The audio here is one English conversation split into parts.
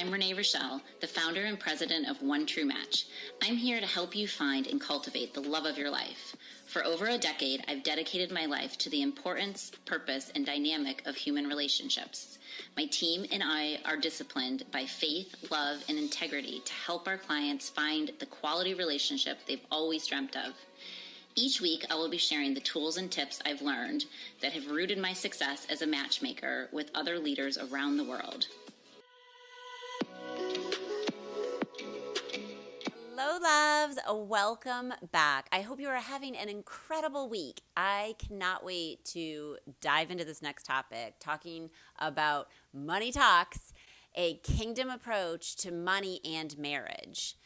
I'm Renee, the founder and president of One True Match. I'm here to help you find and cultivate the love of your life. For over a decade, I've dedicated my life to the importance, purpose, and dynamic of human relationships. My team and I are disciplined by faith, love, and integrity to help our clients find the quality relationship they've always dreamt of. Each week, I will be sharing the tools and tips I've learned that have rooted my success as a matchmaker with other leaders around the world. Hello, loves. Welcome back. I hope you are having an incredible week. I cannot wait to dive into this next topic, talking about Money Talks, a kingdom approach to money and marriage.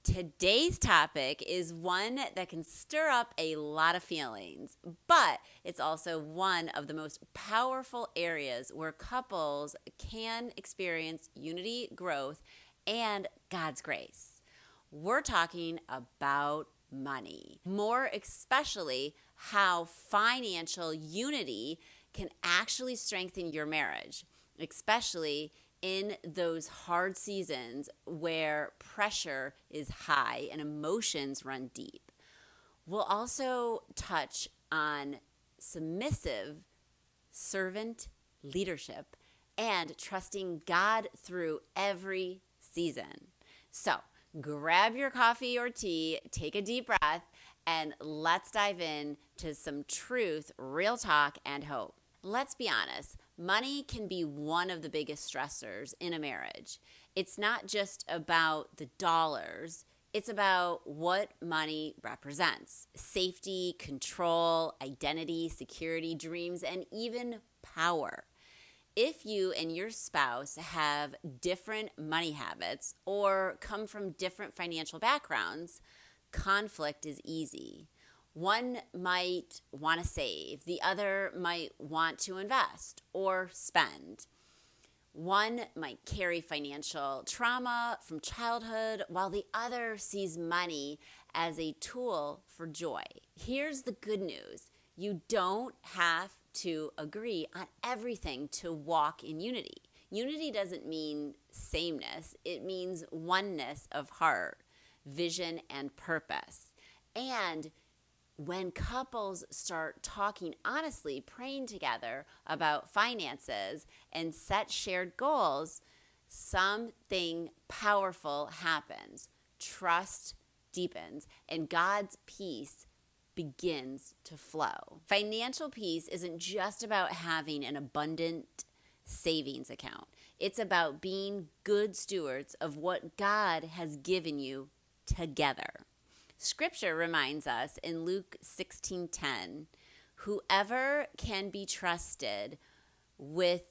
Today's topic is one that can stir up a lot of feelings, but it's also one of the most powerful areas where couples can experience unity, growth, and God's grace. We're talking about money, more especially how financial unity can actually strengthen your marriage, especially in those hard seasons where pressure is high and emotions run deep. We'll also touch on submissive servant leadership and trusting God through every season. So grab your coffee or tea, take a deep breath, and let's dive in to some truth, real talk, and hope. Let's be honest, money can be one of the biggest stressors in a marriage. It's not just about the dollars, it's about what money represents: safety, control, identity, security, dreams, and even power. If you and your spouse have different money habits or come from different financial backgrounds, conflict is easy. One might want to save, the other might want to invest or spend. One might carry financial trauma from childhood, while the other sees money as a tool for joy. Here's the good news: you don't have to agree on everything to walk in unity. Unity doesn't mean sameness, it means oneness of heart, vision, and purpose. And when couples start talking honestly, praying together about finances, and set shared goals, something powerful happens. Trust deepens, and God's peace begins to flow. Financial peace isn't just about having an abundant savings account. It's about being good stewards of what God has given you together. Scripture reminds us in Luke 16:10, whoever can be trusted with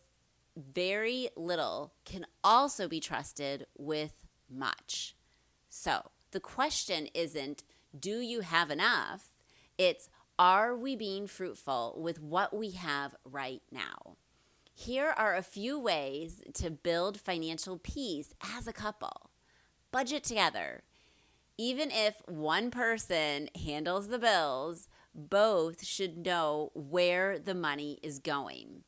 very little can also be trusted with much. So the question isn't, do you have enough? It's, are we being fruitful with what we have right now? Here are a few ways to build financial peace as a couple. Budget together. Even if one person handles the bills, both should know where the money is going.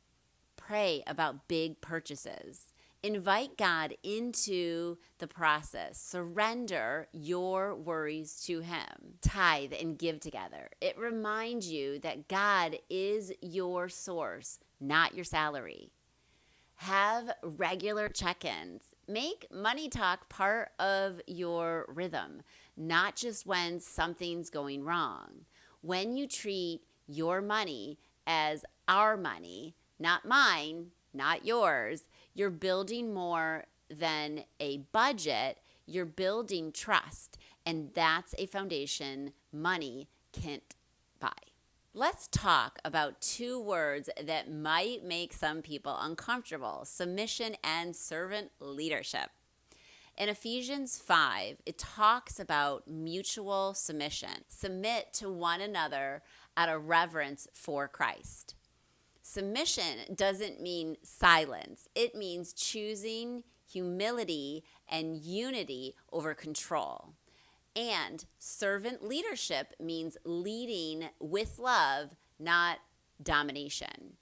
Pray about big purchases. Invite God into the process. Surrender your worries to Him. Tithe and give together. It reminds you that God is your source, not your salary. Have regular check-ins. Make money talk part of your rhythm, not just when something's going wrong. When you treat your money as our money, not mine, not yours, you're building more than a budget. You're building trust, and that's a foundation money can't buy. Let's talk about two words that might make some people uncomfortable: submission and servant leadership. In Ephesians 5, it talks about mutual submission. Submit to one another out of reverence for Christ. Submission doesn't mean silence. It means choosing humility and unity over control. And servant leadership means leading with love, not domination.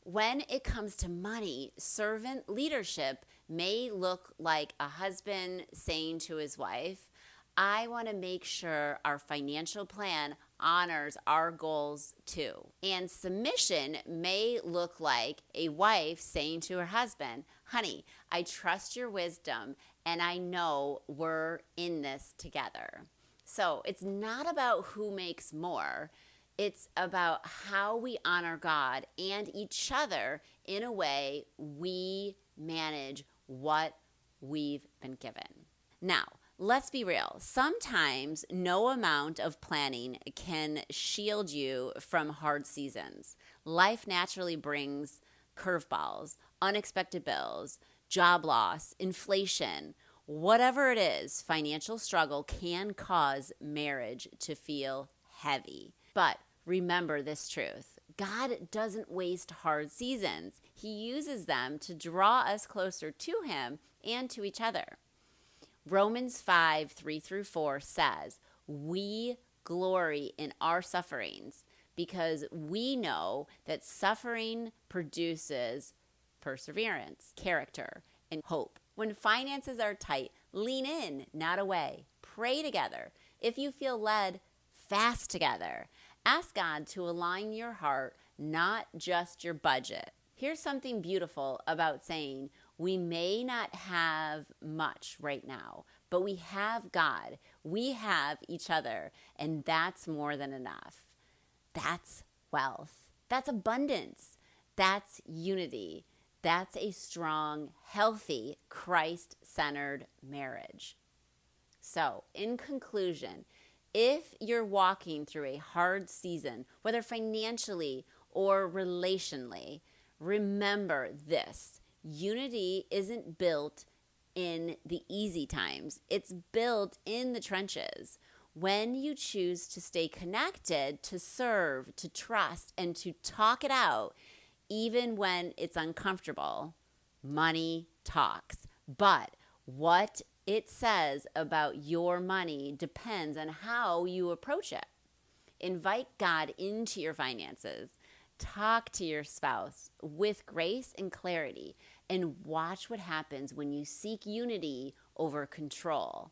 When it comes to money, servant leadership may look like a husband saying to his wife, I want to make sure our financial plan honors our goals too. And submission may look like a wife saying to her husband, honey, I trust your wisdom and I know we're in this together. So it's not about who makes more. It's about how we honor God and each other in a way we manage what we've been given. Now, let's be real. Sometimes no amount of planning can shield you from hard seasons. Life naturally brings curveballs, unexpected bills, job loss, inflation. Whatever it is, financial struggle can cause marriage to feel heavy. But remember this truth. God doesn't waste hard seasons. He uses them to draw us closer to Him and to each other. Romans 5:3-4 says, we glory in our sufferings because we know that suffering produces perseverance, character, and hope. When finances are tight, lean in, not away. Pray together. If you feel led, fast together. Ask God to align your heart, not just your budget. Here's something beautiful about saying, we may not have much right now, but we have God. We have each other, and that's more than enough. That's wealth. That's abundance. That's unity. That's a strong, healthy, Christ-centered marriage. So, in conclusion, if you're walking through a hard season, whether financially or relationally, remember this. Unity isn't built in the easy times. It's built in the trenches. When you choose to stay connected, to serve, to trust, and to talk it out, even when it's uncomfortable, money talks. But what it says about your money depends on how you approach it. Invite God into your finances. Talk to your spouse with grace and clarity, and watch what happens when you seek unity over control.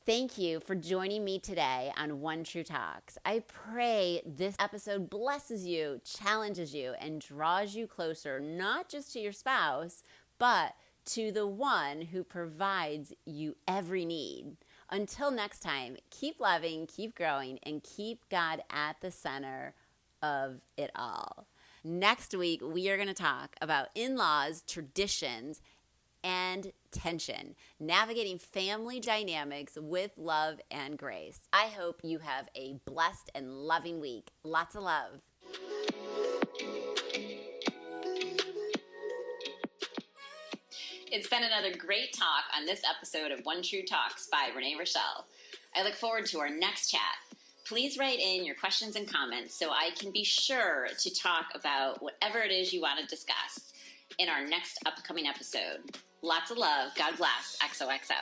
Thank you for joining me today on One True Talks. I pray this episode blesses you, challenges you, and draws you closer, not just to your spouse, but to the one who provides you every need. Until next time, keep loving, keep growing, and keep God at the center of it all. Next week, we are going to talk about in-laws, traditions, and tension, navigating family dynamics with love and grace. I hope you have a blessed and loving week. Lots of love. It's been another great talk on this episode of One True Talks by Renee Rochelle. I look forward to our next chat. Please write in your questions and comments so I can be sure to talk about whatever it is you want to discuss in our next upcoming episode. Lots of love. God bless. XOXO.